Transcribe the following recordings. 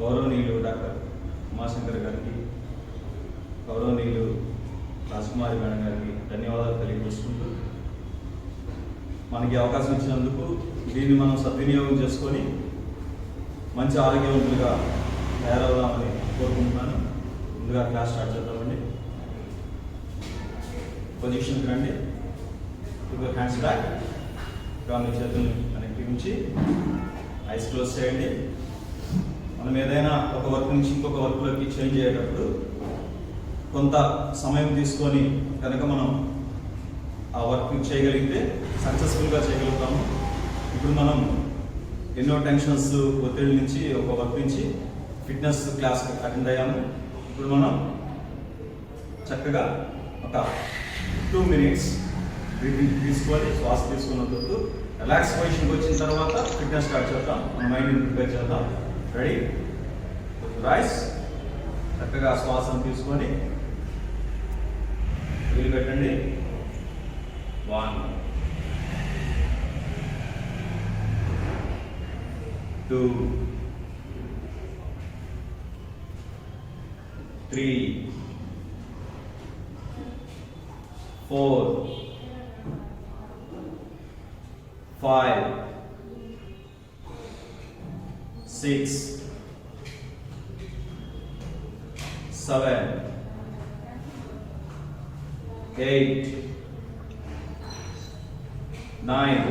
గౌరవనీయులు డాక్టర్ ఉమాశంకర్ గారికి, గౌరవనీయులు రాజకుమారి మేడం గారికి ధన్యవాదాలు తెలియజేసుకుంటూ, మనకి అవకాశం ఇచ్చినందుకు దీన్ని మనం సద్వినియోగం చేసుకొని మంచి ఆరోగ్యవంతులుగా తయారవుదామని కోరుకుంటున్నాను. ముందుగా క్లాస్ స్టార్ట్ చేద్దామండి. పొజిషన్కి రండి. Your hands back. మీ చేతులను వెనక్కి ఉంచి ఐస్ క్లోజ్ చేయండి. మనం ఏదైనా ఒక వర్క్ నుంచి ఇంకొక వర్క్లోకి చేంజ్ అయ్యేటప్పుడు కొంత సమయం తీసుకొని కనుక మనం ఆ వర్క్ చేయగలిగితే సక్సెస్ఫుల్గా చేయగలుగుతాము. ఇప్పుడు మనం ఎన్నో టెన్షన్స్, ఒత్తిడి నుంచి ఒక వర్క్ నుంచి ఫిట్నెస్ క్లాస్ అటెండ్ అయ్యాము. ఇప్పుడు మనం చక్కగా ఒక 2 minutes బ్రీతింగ్ తీసుకొని శ్వాస తీసుకున్నందుకు రిలాక్స్ పొజిషన్కి వచ్చిన తర్వాత ఫిట్నెస్ స్టార్ట్ చేద్దాం. మన మైండ్ని ప్రిపేర్ చేద్దాం. రెడీ? రైస్. చక్కగా శ్వాసను తీసుకొని వీలు పెట్టండి. 1 2 3 4 5 6 7 8 9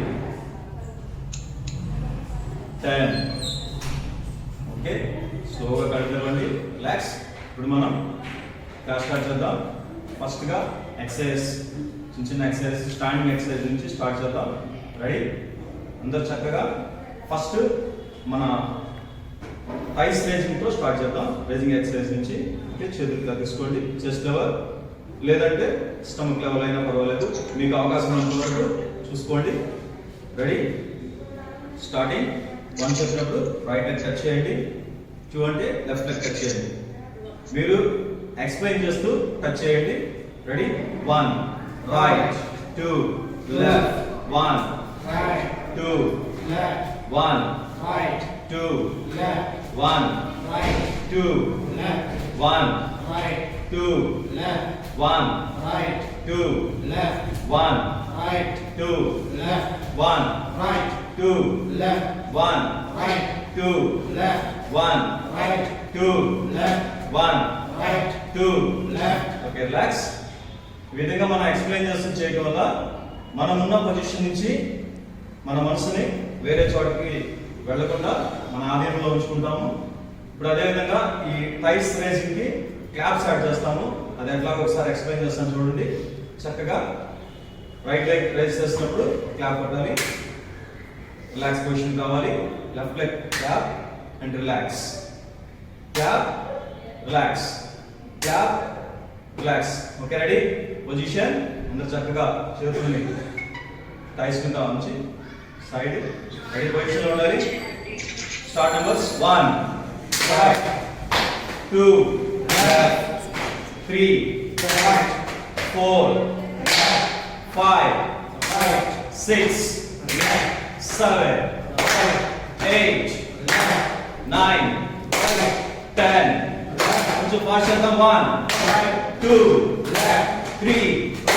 10. ఓకే, స్లోగా కడుపులోండి. రిలాక్స్. ఇప్పుడు మనం క్లాస్ స్టార్ట్ చేద్దాం. ఫస్ట్గా ఎక్సర్సైజ్, చిన్న ఎక్సర్సైజ్, స్టాండింగ్ ఎక్సర్సైజ్ నుంచి స్టార్ట్ చేద్దాం. రెడీ? అందరు చక్కగా ఫస్ట్ మన థైస్ రేజింగ్తో స్టార్ట్ చేద్దాం. రేజింగ్ ఎక్సర్సైజ్ నుంచి. ఓకే, చేతులు తీసుకోండి. చెస్ట్ లెవెల్ లేదంటే స్టమక్ లెవెల్ అయినా పర్వాలేదు, మీకు అవకాశం ఉన్నంతవరకు చూసుకోండి. రెడీ? స్టార్టింగ్. 1 చెప్పినప్పుడు రైట్ లెగ్ టచ్ చేయండి. 2 అంటే లెఫ్ట్ లెగ్ టచ్ చేయండి. మీరు ఎక్స్ప్లెయిన్ చేస్తూ టచ్ చేయండి. Ready? 1 right, 2 left, 1 right, 2 left, 1 right, 2 left, 1 right, 2 left, 1 right, 2 left, 1 right, 2 left, 1 right, 2 left, 1 right, 2 left, 1 right, 2 left, 1 right, 2 left, 1 right, 2. left. Okay, relax. ఈ విధంగా మనం explain చేస్తూ చేయడం వల్ల మనం ఉన్న పొజిషన్ నుంచి మన మనసుని వేరే చోటికి వెళ్లకుండా మన ఆధీనంలో ఉంచుకుంటాము. ఇప్పుడు అదేవిధంగా ఈ థైస్ రేజింగ్కి క్లాప్స్ యాడ్ చేస్తాము. అది ఎట్లాగో ఒకసారి ఎక్స్ప్లెయిన్ చేస్తాను చూడండి. చక్కగా రైట్ లెగ్ రైజ్ చేసినప్పుడు క్లాప్ కొట్టాలి. రిలాక్స్ పొజిషన్ కావాలి. Left leg clap and relax. Clap, relax, clap, relax. Okay, ready? Position. అందరు చక్కగా చేతుల్ని టైస్ కింద ఉంచి సైడ్ రెడీ పొజిషన్లో ఉండాలి. Start. Numbers 1 right, 2 left, 3 right, 4 left, 5 right, 6 left, 7 right, 8 left, 9 right, 10. కొంచెం ఫాస్ట్ చేద్దాం. 1 right, 2 left, 3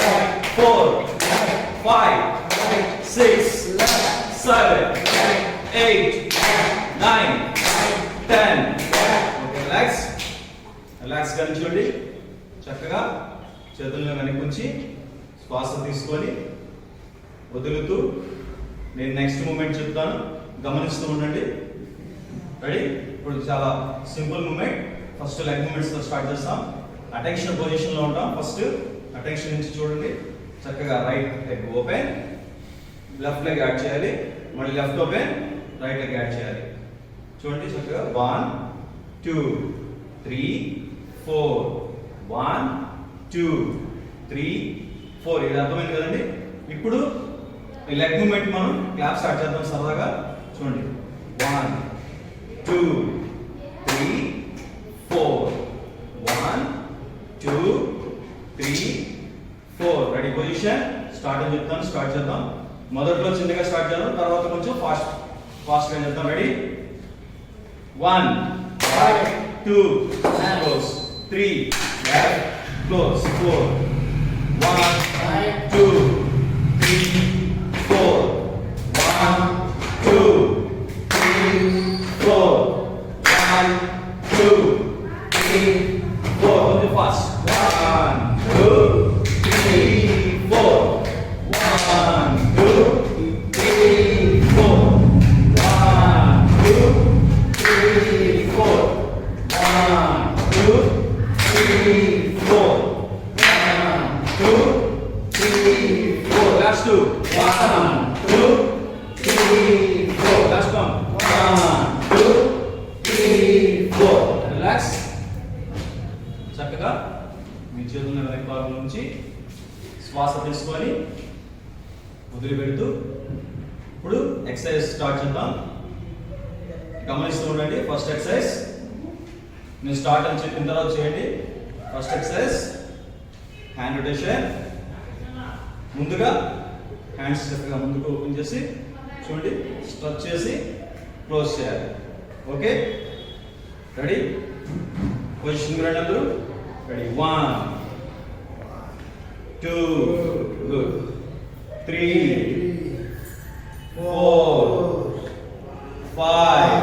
right, 4 left, 5 right, 6 left, 7 right, 8 9 10. left. Okay, relax. Relax గా నిల్చోండి. చక్కగా చేతులను వెనక్కి ఉంచి శ్వాస తీసుకొని వదులుతూ నేను నెక్స్ట్ మూమెంట్ చెప్తాను, గమనిస్తూ ఉండండి. రెడీ? ఇప్పుడు చాలా సింపుల్ మూమెంట్. ఫస్ట్ లెగ్ మూమెంట్స్తో స్టార్ట్ చేస్తాం. అటెన్షన్ పొజిషన్లో ఉంటాం. ఫస్ట్ అటెన్షన్ నుంచి చూడండి. చక్కగా right leg open, left leg add చేయాలి. మళ్ళీ left open, right leg add చేయాలి. చూడండి చక్కగా 1 2 3 4 1 2 3 4. ఇది అర్థమైంది కదండి? ఇప్పుడు ఈ లెగ్ మూమెంట్ మనం క్లాప్ స్టార్ట్ చేద్దాం సరదాగా. చూడండి 1 2 3 4 1 2 3 4. రెడీ? పొజిషన్. స్టార్ట్ అని చెప్తాను, స్టార్ట్ చేద్దాం. మొదట్లో చిన్నగా స్టార్ట్ చేద్దాం, తర్వాత కొంచెం ఫాస్ట్గా చేద్దాం. Ready? 1 Right. 2, close. 3, left, close. 4, 1, Right. 2, 3, 4, 1, 2, 3, 4, 1, 2, 3, 4. Only fast. 1, 2, 3, 4. 1, 2, 3, 4. 1, 2, 3, 4. 1, 2, 3, 4. 1, 2, 3, 4. Last two. 1, 2, 3, 4. Last one. 1, 2, 3, 4. Relax. చక్కగా మీ చేతులను వెనక భాగం నుంచి శ్వాస తీసుకొని వదిలిపెడుతూ ఇప్పుడు ఎక్సర్సైజ్ స్టార్ట్ చేద్దాం. గమనిస్తూ ఉండండి. ఫస్ట్ ఎక్సర్సైజ్ నేను స్టార్ట్ అని చెప్పిన తర్వాత చేయండి. First exercise hand rotation. ముందుగా హ్యాండ్స్ చక్కగా ముందుకు ఓపెన్ చేసి చూడండి, స్ట్రెచ్ చేసి క్లోజ్ చేయాలి. Okay, ready? పొజిషన్ రండి అందరూ. రెడీ? 1, 2, గుడ్, 3, 4, 5,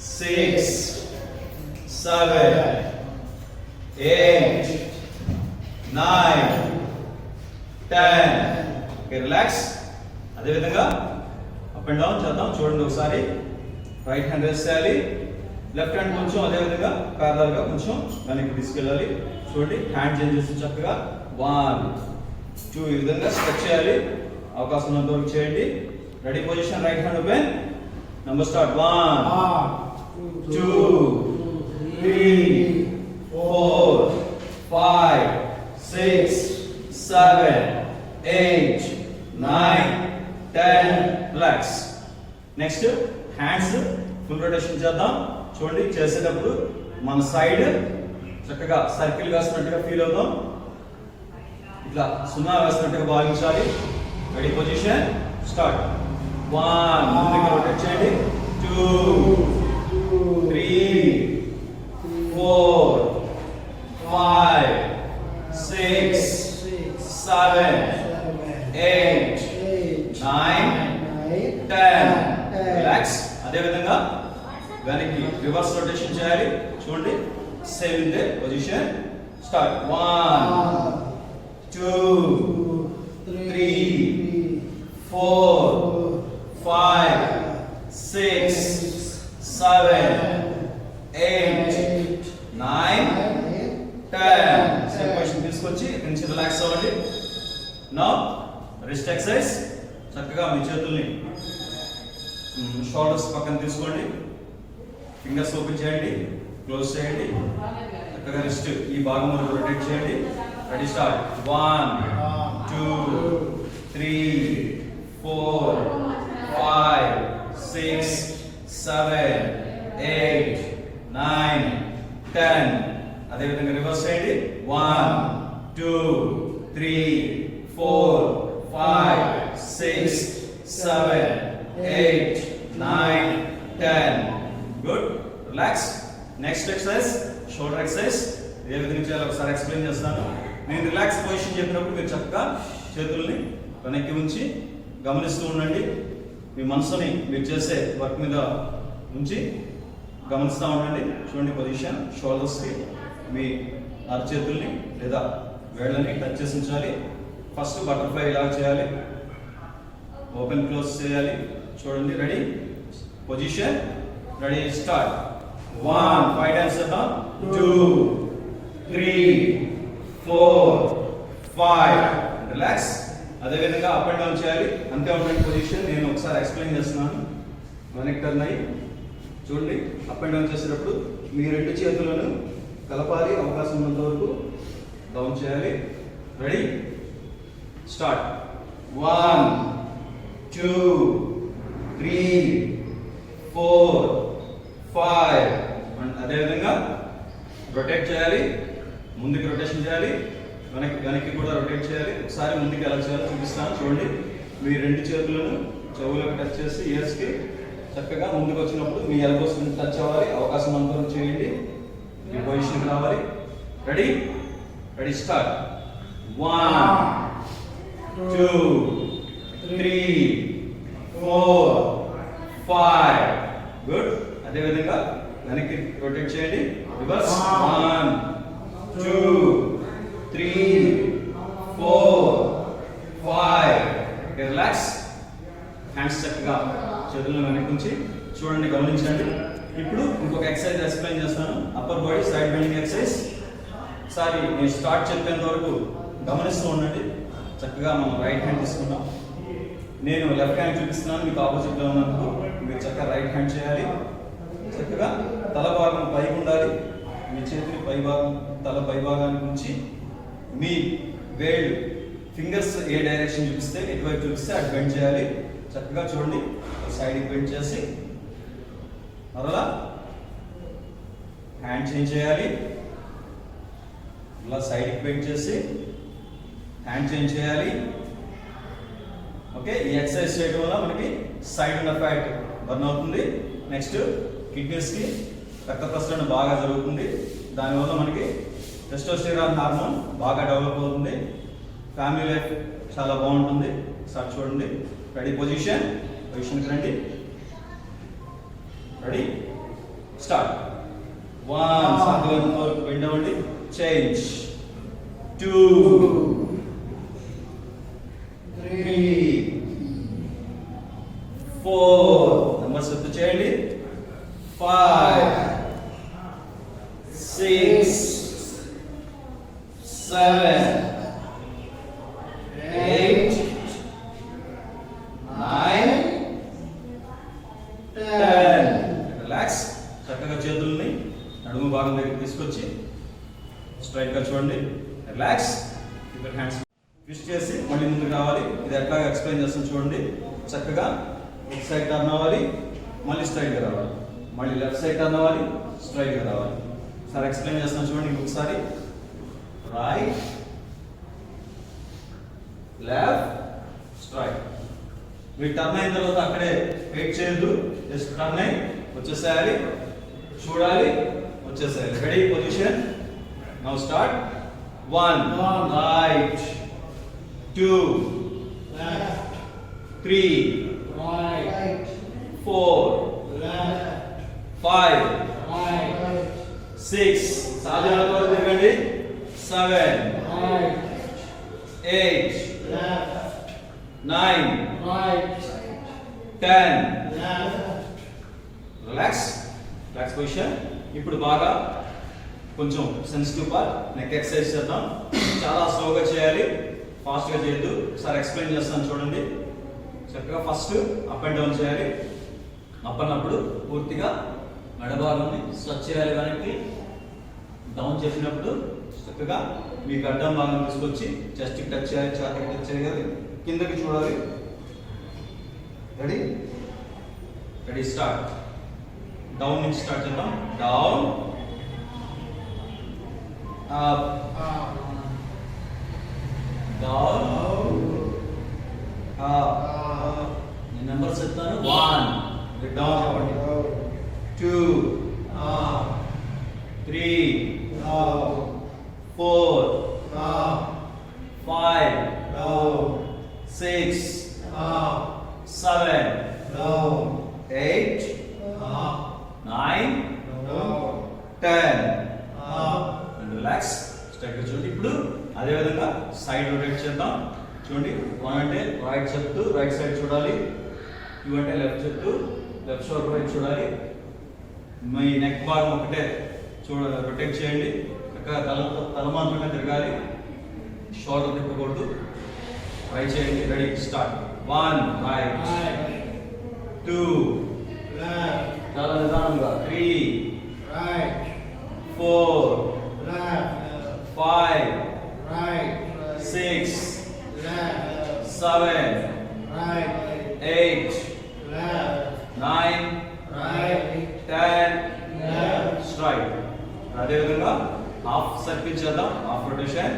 6, 7, 8, 9, 10. Okay, relax. అదేవిధంగా అప్ అండ్ డౌన్ చేద్దాం. చూడండి ఒకసారి. రైట్ హ్యాండ్ రేస్ చేయాలి, లెఫ్ట్ హ్యాండ్ కొంచెం అదేవిధంగా ప్యారలల్ గా కొంచెం వెనక్కి తీసుకెళ్ళాలి. చూడండి, హ్యాండ్ చేంజ్ చేసి చక్కగా 1, 2 ఈ విధంగా స్ట్రెచ్ చేయాలి. అవకాశం ఉన్నంత వరకు చేయండి. Ready? Position, right hand open. Number start. 1, 2, 3, 4, 5, 6, 7, 8, 9, 10. Relax. Next hands full rotation చేద్దాం. చూడండి, చేసేటప్పుడు మన సైడ్ చక్కగా సర్కిల్ వేస్తున్నట్టుగా ఫీల్ అవుతాం. ఇట్లా సున్నా వేస్తున్నట్టుగా భావించాలి. రెడీ? Position start. 1, ముందుగా రొటేట్ చేయండి. 2, 3, 4, 5, 6, 7, 8, 9, 10. రిలాక్స్. అదేవిధంగా వెనక్కి రివర్స్ రొటేషన్ చేయాలి. చూడండి, same in the position start. 1, 2, 3, 4, 5, 6, 7, 8, 9, 10. Same position తీసుకొచ్చి ఇక్కడి నుంచి రిలాక్స్ అవ్వండి. Now wrist exercise. చక్కగా మీ చేతుల్ని షోల్డర్స్ పక్కన తీసుకోండి. ఫింగర్స్ ఓపెన్ చేయండి, క్లోజ్ చేయండి. చక్కగా రిస్ట్ ఈ భాగం వరకు రొటేట్ చేయండి. రెడీ? స్టార్ట్. 1, 2, 3, 4, 5, 6, 7, 8, 9, 10. అదేవిధంగా రివర్స్ చేయండి. 1, 2, 3, 4, 5, 6, 7, 8, 9, 10. Good. Relax. Next exercise shoulder exercise. ఏ విధంగా చేయాలో ఒకసారి ఎక్స్ప్లెయిన్ చేస్తాను. నేను రిలాక్స్ పొజిషన్ చెప్పినప్పుడు మీరు చక్కగా చేతుల్ని వెనక్కి ఉంచి గమనిస్తూ ఉండండి. మీ మనసుని మీరు చేసే వర్క్ మీద ఉంచి గమనిస్తూ ఉండండి. చూడండి, పొజిషన్ షోల్డర్స్కి మీ అరచేతుల్ని లేదా వేళ్ళని టచ్ చేసి ఉంచాలి. ఫస్ట్ బటర్ఫ్లై ఇలా చేయాలి, ఓపెన్ క్లోజ్ చేయాలి. చూడండి, ready? Position. Ready? Start. 1, 5 times చేద్దాం. 2, 3, 4, 5. రిలాక్స్. అదేవిధంగా అప్ అండ్ డౌన్ చేయాలి. అంతే ఉంటుంది పొజిషన్. నేను ఒకసారి ఎక్స్ప్లెయిన్ చేస్తున్నాను. వెనక్కి టర్న్ అయ్యి చూడండి, అప్ అండ్ డౌన్ చేసేటప్పుడు మీ రెండు చేతులను కలపాలి. అవకాశం ఉన్నంత వరకు డౌన్ చేయాలి. రెడీ? స్టార్ట్. 1, 2, 3, 4, 5. అదేవిధంగా రొటేట్ చేయాలి. ముందుకు రొటేషన్ చేయాలి, వెనక్కి కూడా రొటేట్ చేయాలి. ఒకసారి ముందుకు ఎలా చేయాలో చూపిస్తాను. చూడండి, మీ రెండు చేతులను చెవులకు టచ్ చేసి ఇయర్స్కి చక్కగా ముందుకు వచ్చినప్పుడు మీ ఎల్బోస్ టచ్ అవ్వాలి, అవకాశం అంతా చేయండి, మీ పొజిషన్కి రావాలి. Ready ready start. 1 2 3 4 5 గుడ్. అదే విధంగా వెనక్కి రొటేట్ చేయండి, రివర్స్. 1 2 3 4 5 రిలాక్స్. హ్యాండ్స్ చక్కగా చేతులను వెనక్కి ఉంచి చూడండి, గమనించండి. ఇప్పుడు ఇంకొక ఎక్సర్సైజ్ ఎక్స్ప్లెయిన్ చేస్తాను, upper body side bending exercise. ఒకసారి నేను స్టార్ట్ చెప్పేంత వరకు గమనిస్తూ ఉండండి. చక్కగా మనం రైట్ హ్యాండ్ తీసుకుందాం. నేను లెఫ్ట్ హ్యాండ్ చూపిస్తున్నాను, మీకు ఆపోజిట్లో ఉన్నందుకు మీరు చక్కగా రైట్ హ్యాండ్ చేయాలి. చక్కగా తల భాగం పైకి ఉండాలి, మీ చేతిని పై భాగం తల పై భాగానికి ఉంచి మీ వేళ్ళు ఫింగర్స్ ఏ డైరెక్షన్ చూపిస్తే ఎటువైపు చూపిస్తే అటు బెండ్ చేయాలి. చక్కగా చూడండి, సైడ్కి బెండ్ చేసి మరలా హ్యాండ్ చేంజ్ చేయాలి. ఇలా సైడ్కి బెండ్ చేసి హ్యాండ్ చేంజ్ చేయాలి. ఓకే, ఈ ఎక్సర్సైజ్ చేయడం వల్ల మనకి సైడ్ ఉన్న ఫ్యాట్ బర్న్ అవుతుంది. నెక్స్ట్ కిడ్నీస్కి రక్త ప్రసరణ బాగా జరుగుతుంది. దానివల్ల మనకి టెస్టోస్టెరాన్ హార్మోన్ బాగా డెవలప్ అవుతుంది. ఫ్యామిలీ లైఫ్ చాలా బాగుంటుంది. సార్ చూడండి, రెడీ పొజిషన్కి రండి. Ready start. 1 సాధ్యమైనంత వరకు బెండ్ అవ్వండి, చేంజ్. 2 3 4 నెంబర్స్ గుర్తు చేయండి. 5 6 7 8 9 10. రిలాక్స్. చక్కగా చేతుల్ని నడుము భాగం దగ్గరికి తీసుకొచ్చి స్ట్రైట్ గా చూడండి, రిలాక్స్. ఇక్కడ హ్యాండ్స్ ట్విస్ట్ చేసి మళ్ళీ ముందుకు రావాలి. ఇది ఎట్లా ఎక్స్ప్లెయిన్ చేస్తాను చూడండి. చక్కగా ఒక సైడ్ టర్న్ అవ్వాలి, మళ్ళీ స్ట్రైట్ గా రావాలి, మళ్ళీ లెఫ్ట్ సైడ్ టర్న్ అవ్వాలి, స్ట్రైట్ గా రావాలి. సార్ ఎక్స్ప్లెయిన్ చేస్తాను చూడండి ఇంకొకసారి. Right left straight. మీరు టర్న్ అయిన తర్వాత అక్కడే వెయిట్ చేయొద్దు, జస్ట్ టర్న్ అయి వచ్చేసేయాలి, చూడాలి, వచ్చేసేయాలి. Ready position. Now start. 1 right 2 left, 3 right, 4 left, 5 right, 6 సాధ్యమైనంత తిరగండి, 7 right, 8 left, 9 right, 10. left, relax. Relax position. ఇప్పుడు బాగా కొంచెం సెన్సిటివ్ పార్ట్ నెక్ ఎక్సర్సైజ్ చేద్దాం. చాలా స్లోగా చేయాలి, ఫాస్ట్గా చేయొద్దు. ఒకసారి ఎక్స్ప్లెయిన్ చేస్తాను చూడండి. చక్కగా ఫస్ట్ అప్ అండ్ డౌన్ చేయాలి. అప్ అన్నప్పుడు పూర్తిగా మెడభాగాన్ని స్ట్రెచ్ చేయాలి వెనక్కి. డౌన్ చేసినప్పుడు చక్కగా మీ గడ్డం భాగం తీసుకొచ్చి చెస్ట్కి టచ్ చేయాలి, ఛాతీకి టచ్ చేయాలి, కిందకి చూడాలి. Ready ready start. డౌన్ నుంచి స్టార్ట్ చేద్దాం. Down up down up. నేను నెంబర్స్ చెప్తాను. 1 డౌన్ చెప్పండి, 2 3 4 5 6 7 8 9 10. రిలాక్స్. స్ట్రైట్ చూడండి. ఇప్పుడు అదే విధంగా సైడ్ రొటేట్ చేద్దాం. చూడండి, 1 అంటే రైట్ చెప్తూ రైట్ సైడ్ చూడాలి, 2 అంటే లెఫ్ట్ చెప్తూ లెఫ్ట్ షోల్డర్ వైపు చూడాలి. మీ నెక్ భాగం ఒకటే రొటేట్ చేయండి. చక్కగా తలమాత్రమే తిరగాలి, షోల్డర్ తిప్పకూడదు. ట్రై చేయండి. Ready start. 1 రైట్, 2 left, చాలా నిదానంగా, 3 right, 4 left, 5 right, 6 left, 7 right, 8 left, 9 right, 10. left, straight. అదేవిధంగా హాఫ్ సర్కిల్ చేద్దాం, హాఫ్ రొటేషన్.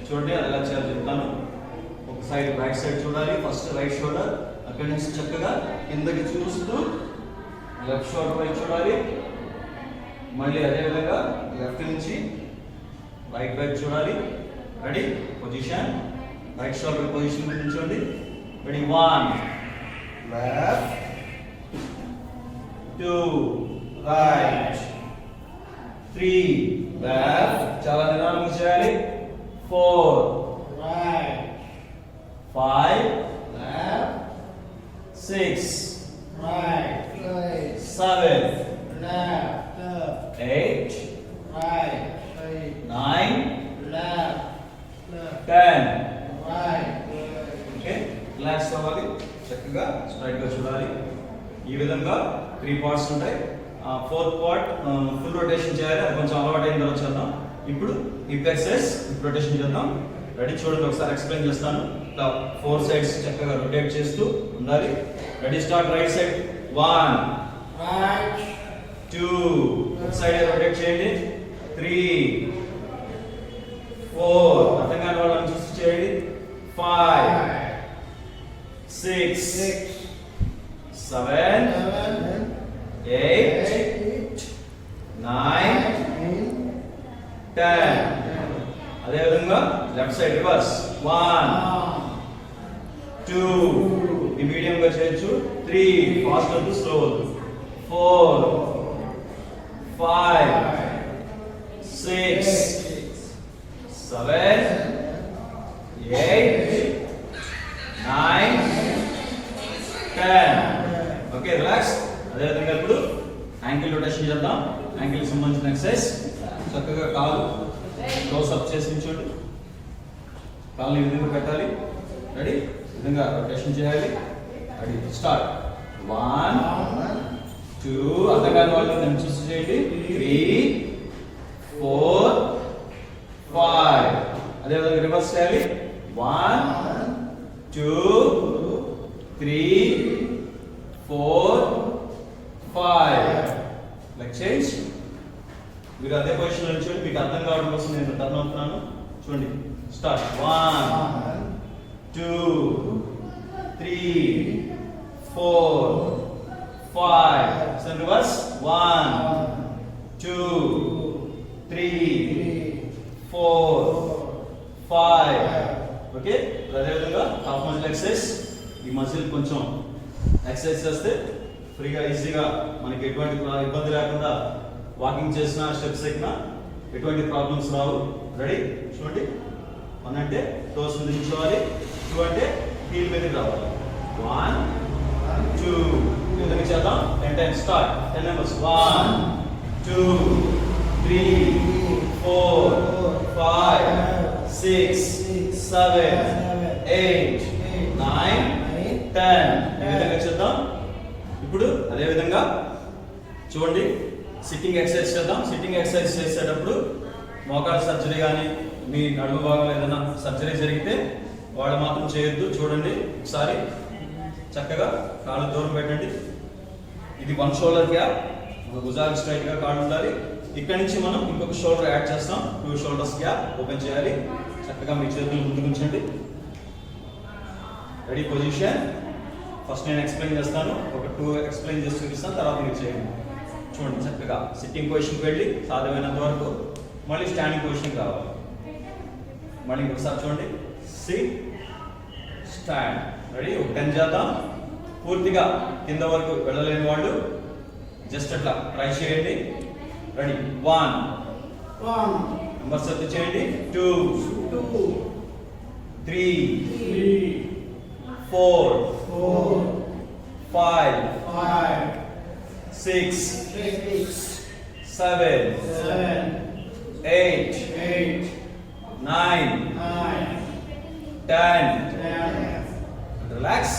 చూడండి అది ఎలా చేయాలో చెప్తాను. ఒక సైడ్ రైట్ సైడ్ చూడాలి, ఫస్ట్ రైట్ షోల్డర్, అక్కడి నుంచి చక్కగా కిందకి చూస్తూ లెఫ్ట్ షోల్డర్ వైపు చూడాలి. మళ్ళీ అదే విధంగా లెఫ్ట్ నుంచి రైట్ వైపు చూడాలి. Ready position. Right shoulder position మీద నిల్చోండి. రెడీ 1 లెఫ్ట్ 2 రైట్ 3 లెఫ్ట్ చాలా నిదానంగా చేయాలి. 4 Right. 5 Left. 6 Right. Right. 7 Left. Left. 8 Right. Right. 9 Left. Left. 10. Right. Okay relax అవ్వాలి. చక్కగా స్ట్రైట్ గా చూడాలి. ఈ విధంగా 3 పార్ట్స్ ఉంటాయి. ఫోర్త్ పార్ట్ ఫుల్ రొటేషన్ చేయాలి. అది కొంచెం అలవాటు అయిన తర్వాత చేద్దాం. ఇప్పుడు హిప్ ఎక్సర్సైజ్ హిప్ రొటేషన్ చేద్దాం. రెడీ చూడండి, ఒకసారి ఎక్స్ప్లెయిన్ చేస్తాను. ఇట్లా 4 సైడ్స్ చక్కగా రొటేట్ చేస్తూ ఉండాలి. Ready start. Right side 1 Right. 2 left side rotate చేయండి. 3 4 అర్థం కాని వాళ్ళని చూసి చేయండి. 5 6 7 8 9 10. అదే విధంగా లెఫ్ట్ సైడ్ రివర్స్ 1 2 ఈ మీడియం గా చేయొచ్చు. 3 ఫాస్ట్ వద్దు, స్లో వద్దు. 4 5 6 7 8 9 10. Okay relax. అదే విధంగా ఇప్పుడు యాంకిల్ రొటేషన్ చేద్దాం. యాంకిల్ సంబంధించిన ఎక్సర్సైజ్. చక్కగా కాలు క్లోజ్ అప్ చేసి ఉంచండి. కాళ్ళని ఈ విధంగా పెట్టాలి. రెడీ ఈ విధంగా రొటేషన్ చేయాలి. Ready start. 1 2 అర్థం కాని వాళ్ళు నేను చూసి చేయండి. 3 4 5 అదే విధంగా రివర్స్ చేయాలి. 1 2 3 4 5 లెగ్ చేంజ్. మీరు అదే పొజిషన్ లో చూడండి. మీకు అర్థం కావడం కోసం నేను టర్న్ అవుతున్నాను. చూడండి స్టార్ట్. 1 2 3 4 5 సెన్ రివర్స్. 1 2 3 4 5 ఓకే. అదే విధంగా హాఫ్ మజిల్ ఎక్సర్సైజ్. ఈ మజిల్ కొంచెం ఎక్సర్సైజ్ చేస్తే ఫ్రీగా ఈజీగా మనకి ఎటువంటి ఇబ్బంది లేకుండా వాకింగ్ చేసినా స్టెప్స్ ఎక్కినా ఎటువంటి ప్రాబ్లమ్స్ రావు. రెడీ చూడండి. 1 అంటే టోస్ మీద నిల్చోవాలి. 2 అంటే హీల్ మీదకి రావాలి. 1 2 ఈ విధంగా చేద్దాం. 10 టైమ్స్ స్టార్ట్. 10 నెంబర్స్ 1 2 3 4 5 6 7 8 9 10 ఈ విధంగా చేద్దాం. ఇప్పుడు అదే విధంగా చూడండి సిట్టింగ్ ఎక్సర్సైజ్ చేద్దాం. సిట్టింగ్ ఎక్సర్సైజ్ చేసేటప్పుడు మోకాళ్ళ సర్జరీ కానీ మీ నడుము భాగంలో ఏదైనా సర్జరీ జరిగితే వాళ్ళు మాత్రం చేయొద్దు. చూడండి ఒకసారి చక్కగా కాళ్ళు దూరం పెట్టండి. ఇది 1 షోల్డర్ గ్యాప్. భుజాలు స్ట్రైట్ గా కాళ్ళు ఉండాలి. ఇక్కడ నుంచి మనం ఇంకొక షోల్డర్ యాడ్ చేస్తాం. 2 షోల్డర్స్ గ్యాప్ ఓపెన్ చేయాలి. చక్కగా మీ చేతులు ముందుకు ఉంచండి. Ready position. ఫస్ట్ నేను ఎక్స్ప్లెయిన్ చేస్తాను. ఒక 2 ఎక్స్ప్లెయిన్ చేసి చూపిస్తాను, తర్వాత మీరు చేయండి. చూడండి చక్కగా సిట్టింగ్ పొజిషన్కి వెళ్ళి సాధ్యమైనంత వరకు మళ్ళీ స్టాండింగ్ పొజిషన్కి రావాలి. మళ్ళీ ఇంకొకసారి చూడండి. SIT stand. రెడీ ఒక 10 చేద్దాం. పూర్తిగా కింద వరకు వెళ్ళలేని వాళ్ళు జస్ట్ అట్లా ట్రై చేయండి. రెడీ 1 నెంబర్స్ ఎత్తు చేయండి. 2 3 4 5 6 7 8 9 10 రిలాక్స్.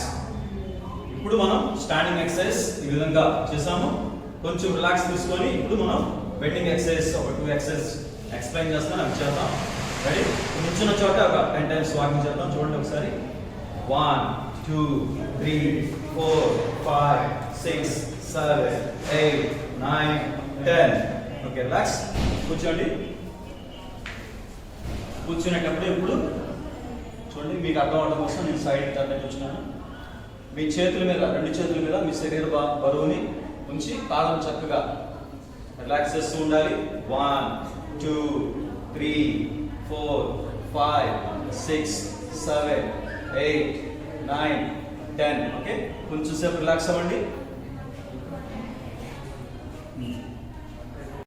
ఇప్పుడు మనం స్టాండింగ్ ఎక్సర్సైజ్ ఈ విధంగా చేసాము. కొంచెం రిలాక్స్ తీసుకొని ఇప్పుడు మనం బెండింగ్ ఎక్సర్సైజ్ ఒక 2 ఎక్సర్సైజ్ ఎక్స్ప్లెయిన్ చేస్తాను, అవి చేద్దాం. రెడీ నిల్చున్న చోట ఒక 10 టైమ్స్ వాకింగ్ చేద్దాం. చూడండి ఒకసారి. 1 2 3 4 5 6 7 8 9 10 ఓకే రిలాక్స్. కూర్చోండి. కూర్చునేటప్పుడు ఇప్పుడు చూడండి, మీకు అర్థం అవడం కోసం నేను సైడ్ టర్న్ కూర్చున్నాను. మీ చేతుల మీద, 2 చేతుల మీద మీ శరీర బరువుని ఉంచి కాళ్ళను చక్కగా రిలాక్స్ చేస్తూ ఉండాలి. 1 2 3 4 5 6 7 8 9 10. ఓకే, కొంచెం సేపు రిలాక్స్ అవ్వండి.